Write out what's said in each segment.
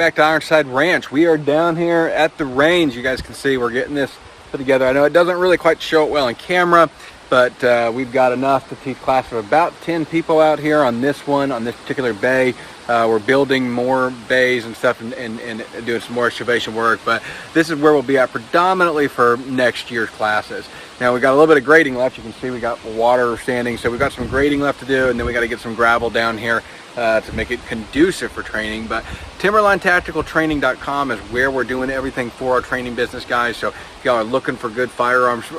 back to Ironside Ranch. We are down here at the range. You guys can see we're getting this put together. I know it doesn't really quite show it well on camera, but we've got enough to teach class of about 10 people out here on this particular bay. We're building more bays and stuff and doing some more excavation work, but this is where we'll be at predominantly for next year's classes. Now we got a little bit of grading left. You can see we got water standing, so we've got some grading left to do, and then we got to get some gravel down here to make it conducive for training. But TimberlineTacticalTraining.com is where we're doing everything for our training business, guys. So if y'all are looking for good firearms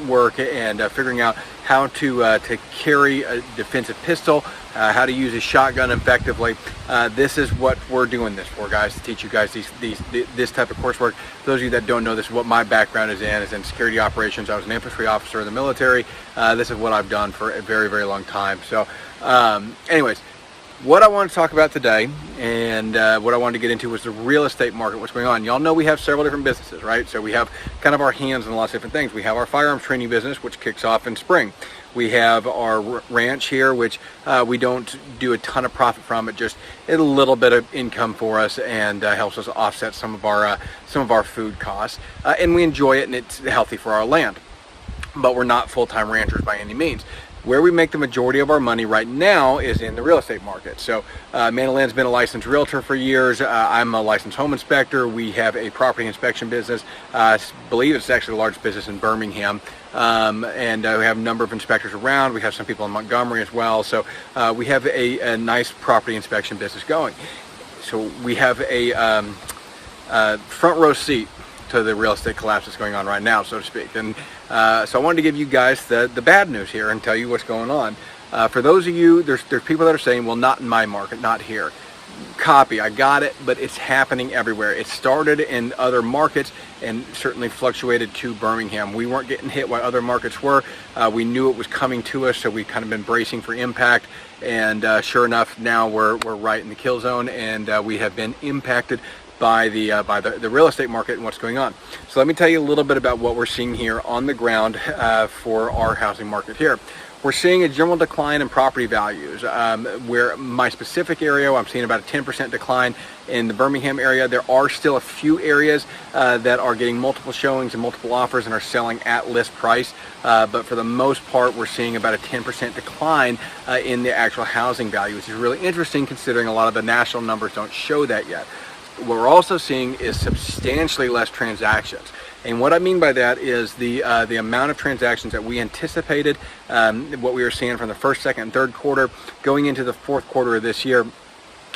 work and figuring out how to carry a defensive pistol, how to use a shotgun effectively, this is what we're doing this for, guys, to teach you guys this type of coursework. For those of you that don't know, this is what my background is in security operations. I was an infantry officer in the military. This is what I've done for a very, very long time. So anyways, what I want to talk about today and what I wanted to get into was the real estate market, what's going on. Y'all know we have several different businesses, right? So we have kind of our hands in lots of different things. We have our firearms training business, which kicks off in spring. We have our ranch here, which we don't do a ton of profit from. It just a little bit of income for us and helps us offset some of our food costs. And we enjoy it, and it's healthy for our land. But we're not full-time ranchers by any means. Where we make the majority of our money right now is in the real estate market. So Mandalin's been a licensed realtor for years. I'm a licensed home inspector. We have a property inspection business. I believe it's actually the largest business in Birmingham. And we have a number of inspectors around. We have some people in Montgomery as well. So we have a nice property inspection business going. So we have a front row seat to the real estate collapse that's going on right now, so to speak. And so I wanted to give you guys the bad news here and tell you what's going on. For those of you, there's people that are saying, well, not in my market, not here. Copy, I got it, but it's happening everywhere. It started in other markets and certainly fluctuated to Birmingham. We weren't getting hit while other markets were. We knew it was coming to us, so we've kind of been bracing for impact. And sure enough, now we're right in the kill zone, and we have been impacted by the real estate market and what's going on. So let me tell you a little bit about what we're seeing here on the ground for our housing market here. We're seeing a general decline in property values. Where my specific area, I'm seeing about a 10% decline in the Birmingham area. There are still a few areas that are getting multiple showings and multiple offers and are selling at list price. But for the most part, we're seeing about a 10% decline in the actual housing value, which is really interesting considering a lot of the national numbers don't show that yet. What we're also seeing is substantially less transactions. And what I mean by that is the amount of transactions that we anticipated, what we were seeing from the first, second, and third quarter going into the fourth quarter of this year.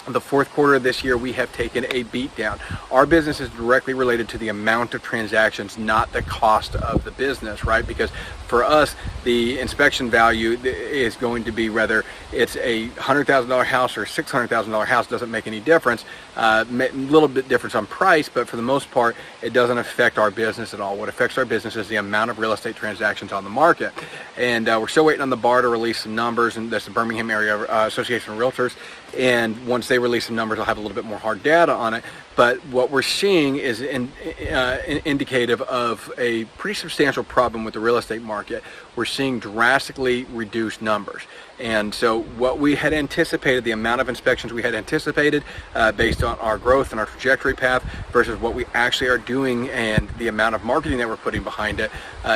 The fourth quarter of this year, we have taken a beat down. Our business is directly related to the amount of transactions, not the cost of the business, right? Because for us, the inspection value is going to be, whether it's a $100,000 house or a $600,000 house, doesn't make any difference. A little bit difference on price, but for the most part, it doesn't affect our business at all. What affects our business is the amount of real estate transactions on the market. And we're still waiting on the bar to release some numbers, and that's the Birmingham Area Association of Realtors. And once they release some numbers, I'll have a little bit more hard data on it. But what we're seeing is indicative of a pretty substantial problem with the real estate market. We're seeing drastically reduced numbers. And so what we had anticipated, the amount of inspections we had anticipated based on our growth and our trajectory path versus what we actually are doing and the amount of marketing that we're putting behind it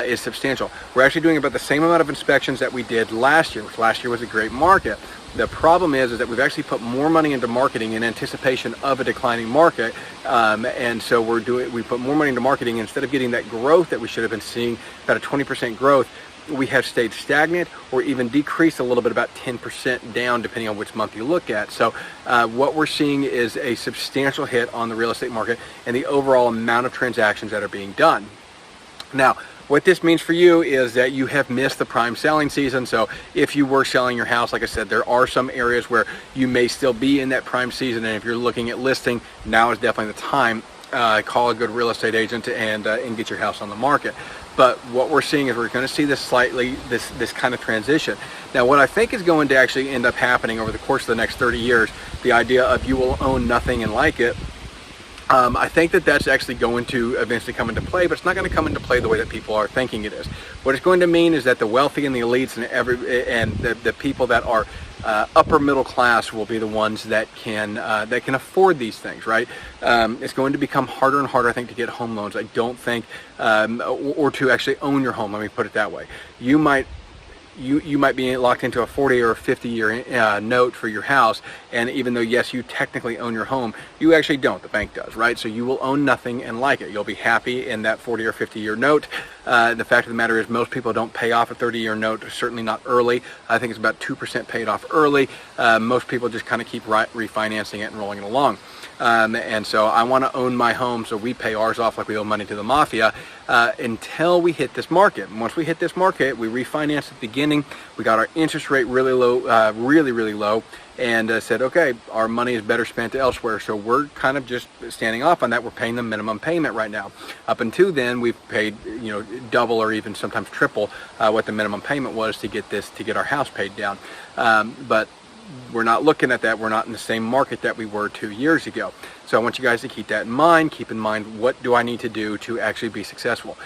is substantial. We're actually doing about the same amount of inspections that we did last year, which last year was a great market. The problem is that we've actually put more money into marketing in anticipation of a declining market, and so we put more money into marketing. Instead of getting that growth that we should have been seeing, about a 20% growth, we have stayed stagnant or even decreased a little bit, about 10% down, depending on which month you look at. So what we're seeing is a substantial hit on the real estate market and the overall amount of transactions that are being done. Now, what this means for you is that you have missed the prime selling season. So if you were selling your house, like I said, there are some areas where you may still be in that prime season. And if you're looking at listing, now is definitely the time. Call a good real estate agent and get your house on the market. But what we're seeing is we're going to see this kind of transition. Now, what I think is going to actually end up happening over the course of the next 30 years, the idea of you will own nothing and like it, I think that that's actually going to eventually come into play, but it's not going to come into play the way that people are thinking it is. What it's going to mean is that the wealthy and the elites and the people that are upper middle class will be the ones that can afford these things, right? It's going to become harder and harder, I think, to get home loans. I don't think, or to actually own your home. Let me put it that way. You might be locked into a 40 or 50 year note for your house, and even though yes, you technically own your home, you actually don't. The bank does, right? So you will own nothing and like it. You'll be happy in that 40 or 50 year note. The fact of the matter is most people don't pay off a 30-year note, certainly not early. I think it's about 2% paid off early. Most people just kind of keep refinancing it and rolling it along. And so I want to own my home, so we pay ours off like we owe money to the mafia until we hit this market. And once we hit this market, we refinance at the beginning. We got our interest rate really low, really low, and said, okay, our money is better spent elsewhere. So we're kind of just standing off on that. We're paying the minimum payment right now. Up until then, we've paid double or even sometimes triple what the minimum payment was to get our house paid down. But we're not looking at that. We're not in the same market that we were 2 years ago. So I want you guys to keep that in mind. Keep in mind, what do I need to do to actually be successful?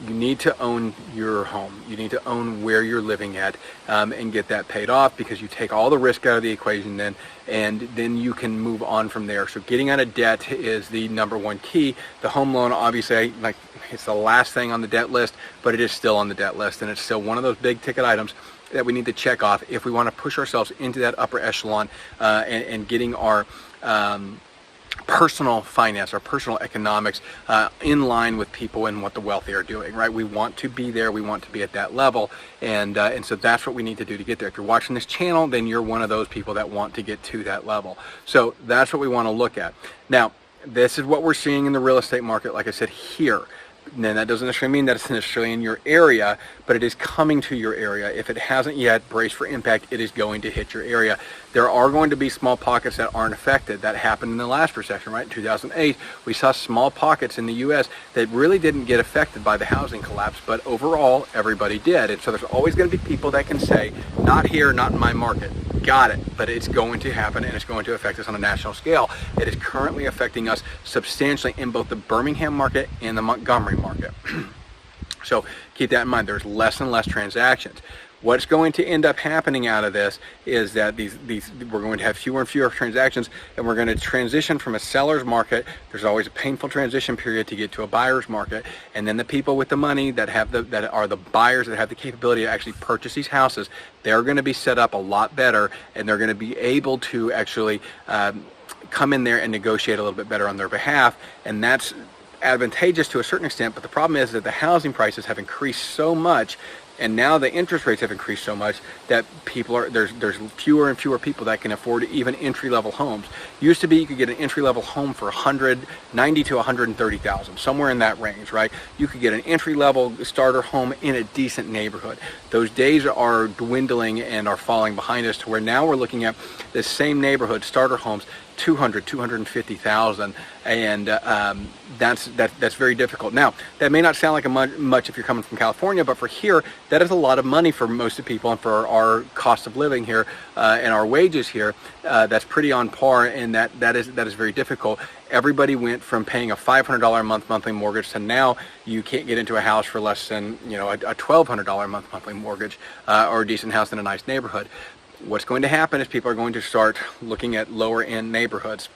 You need to own your home. You need to own where you're living at and get that paid off, because you take all the risk out of the equation then, and then you can move on from there. So getting out of debt is the number one key. The home loan, obviously, like, it's the last thing on the debt list, but it is still on the debt list, and it's still one of those big ticket items that we need to check off if we want to push ourselves into that upper echelon and getting our personal finance, our personal economics in line with people and what the wealthy are doing, right? We want to be there. We want to be at that level. And so that's what we need to do to get there. If you're watching this channel, then you're one of those people that want to get to that level. So that's what we want to look at. Now, this is what we're seeing in the real estate market, like I said, here. Then that doesn't necessarily mean that it's necessarily in your area, but it is coming to your area. If it hasn't yet, brace for impact. It is going to hit your area. There are going to be small pockets that aren't affected. That happened in the last recession, right? In 2008, we saw small pockets in the U.S. that really didn't get affected by the housing collapse, but overall, everybody did. And so there's always going to be people that can say, not here, not in my market. Got it, but it's going to happen, and it's going to affect us on a national scale. It is currently affecting us substantially in both the Birmingham market and the Montgomery market. So keep that in mind. There's less and less transactions. What's going to end up happening out of this is that we're going to have fewer and fewer transactions, and we're going to transition from a seller's market. There's always a painful transition period to get to a buyer's market, and then the people with the money that are the buyers that have the capability to actually purchase these houses, they're going to be set up a lot better, and they're going to be able to actually come in there and negotiate a little bit better on their behalf, and that's advantageous to a certain extent. But the problem is that the housing prices have increased so much, and now the interest rates have increased so much that there's fewer and fewer people that can afford even entry-level homes. Used to be you could get an entry-level home for $190,000 to $130,000, somewhere in that range, right? You could get an entry-level starter home in a decent neighborhood. Those days are dwindling and are falling behind us to where now we're looking at the same neighborhood starter homes, 250,000, and that's very difficult. Now, that may not sound like much if you're coming from California, but for here, that is a lot of money for most of the people, and for our cost of living here and our wages here, that's pretty on par, and that is very difficult. Everybody went from paying a $500 a month monthly mortgage to now you can't get into a house for less than a $1,200 a month monthly mortgage or a decent house in a nice neighborhood. What's going to happen is people are going to start looking at lower end neighborhoods,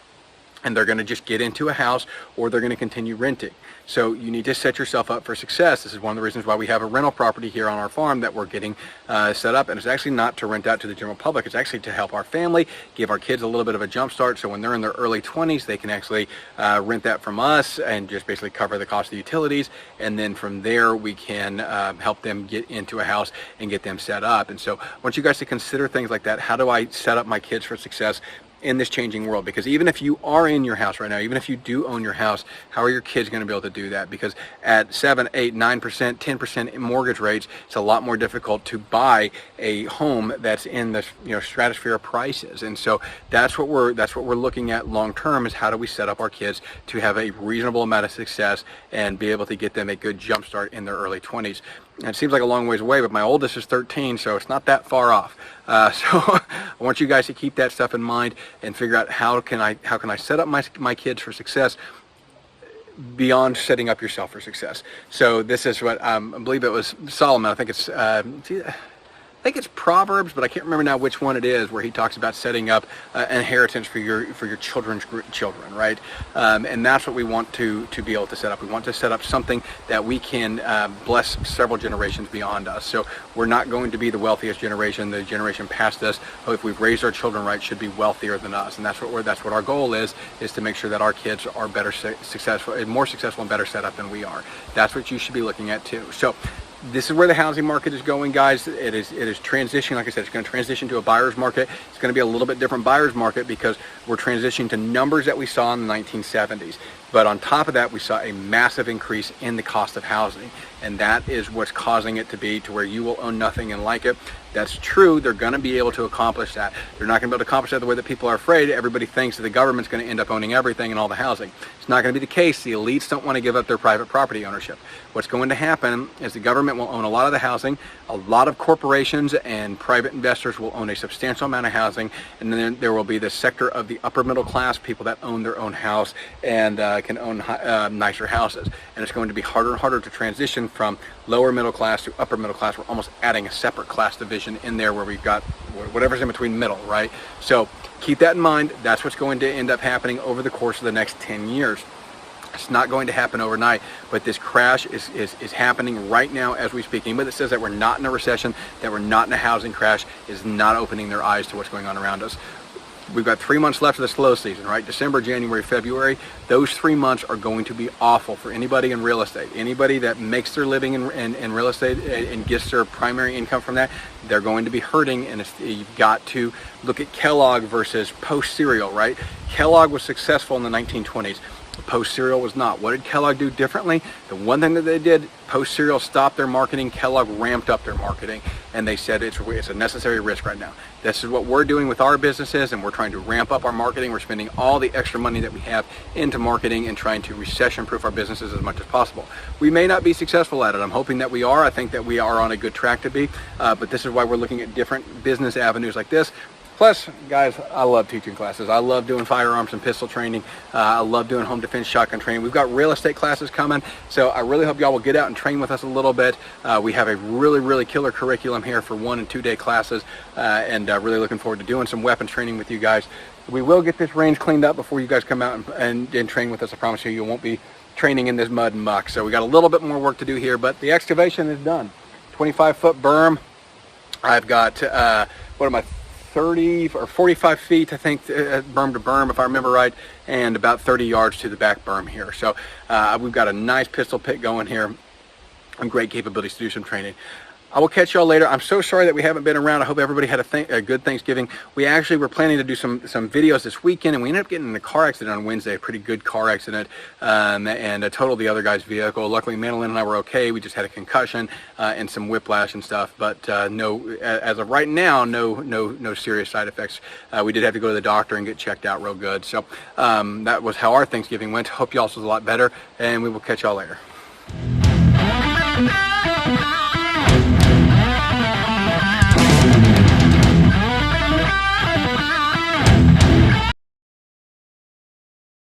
and they're going to just get into a house, or they're going to continue renting. So you need to set yourself up for success. This is one of the reasons why we have a rental property here on our farm that we're getting set up, and it's actually not to rent out to the general public. It's actually to help our family, give our kids a little bit of a jump start, so when they're in their early 20s, they can actually rent that from us and just basically cover the cost of the utilities, and then from there we can help them get into a house and get them set up. And so I want you guys to consider things like that. How do I set up my kids for success in this changing world? Because even if you are in your house right now, even if you do own your house, how are your kids going to be able to do that? Because at 7, 8, 9%, 10% mortgage rates, it's a lot more difficult to buy a home that's in the stratosphere of prices. And so that's what we're looking at long term, is how do we set up our kids to have a reasonable amount of success and be able to get them a good jump start in their early 20s. And it seems like a long ways away, but my oldest is 13, so it's not that far off. So I want you guys to keep that stuff in mind and figure out how can I set up my kids for success beyond setting up yourself for success. So this is what I believe it was Solomon. I think it's Proverbs, but I can't remember now which one it is, where he talks about setting up an inheritance for your children's children, right? And that's what we want to be able to set up. We want to set up something that we can bless several generations beyond us. So we're not going to be the wealthiest generation. The generation past us, if we've raised our children right, should be wealthier than us, and that's what our goal is to make sure that our kids are better successful, more successful and better set up than we are. That's what you should be looking at too. So this is where the housing market is going, guys. It is transitioning. Like I said, it's going to transition to a buyer's market. It's going to be a little bit different buyer's market because we're transitioning to numbers that we saw in the 1970s. But on top of that, we saw a massive increase in the cost of housing. And that is what's causing it to be to where you will own nothing and like it. That's true. They're going to be able to accomplish that. They're not going to be able to accomplish that the way that people are afraid. Everybody thinks that the government's going to end up owning everything and all the housing. It's not going to be the case. The elites don't want to give up their private property ownership. What's going to happen is the government will own a lot of the housing. A lot of corporations and private investors will own a substantial amount of housing. And then there will be this sector of the upper middle class, people that own their own house and can own nicer houses. And it's going to be harder and harder to transition from lower middle class to upper middle class. We're almost adding a separate class division in there where we've got whatever's in between middle, right? So keep that in mind. That's what's going to end up happening over the course of the next 10 years. It's not going to happen overnight, but this crash is happening right now as we speak. Anybody that says that we're not in a recession, that we're not in a housing crash, is not opening their eyes to what's going on around us. We've got 3 months left of the slow season, right? December, January, February. Those 3 months are going to be awful for anybody in real estate. Anybody that makes their living in real estate and gets their primary income from that, they're going to be hurting. And you've got to look at Kellogg versus Post cereal, right? Kellogg was successful in the 1920s. Post cereal was not. What did Kellogg do differently? The one thing that they did, Post cereal stopped their marketing. Kellogg ramped up their marketing, and they said it's a necessary risk right now. This is what we're doing with our businesses, and we're trying to ramp up our marketing. We're spending all the extra money that we have into marketing and trying to recession-proof our businesses as much as possible. We may not be successful at it. I'm hoping that we are. I think that we are on a good track to be, but this is why we're looking at different business avenues like this. Plus, guys, I love teaching classes. I love doing firearms and pistol training. I love doing home defense shotgun training. We've got real estate classes coming, so I really hope y'all will get out and train with us a little bit. We have a really, really killer curriculum here for 1- and 2-day classes, and really looking forward to doing some weapons training with you guys. We will get this range cleaned up before you guys come out and train with us. I promise you won't be training in this mud and muck. So we got a little bit more work to do here, but the excavation is done. 25-foot berm. I've got, 30 or 45 feet, I think, berm to berm, if I remember right, and about 30 yards to the back berm here. So we've got a nice pistol pit going here and great capabilities to do some training. I will catch y'all later. I'm so sorry that we haven't been around. I hope everybody had a good Thanksgiving. We actually were planning to do some videos this weekend, and we ended up getting in a car accident on Wednesday, a pretty good car accident, and totaled the other guy's vehicle. Luckily, Madeline and I were okay. We just had a concussion and some whiplash and stuff, but no, as of right now, no serious side effects. We did have to go to the doctor and get checked out real good. So that was how our Thanksgiving went. Hope y'all's was a lot better, and we will catch y'all later.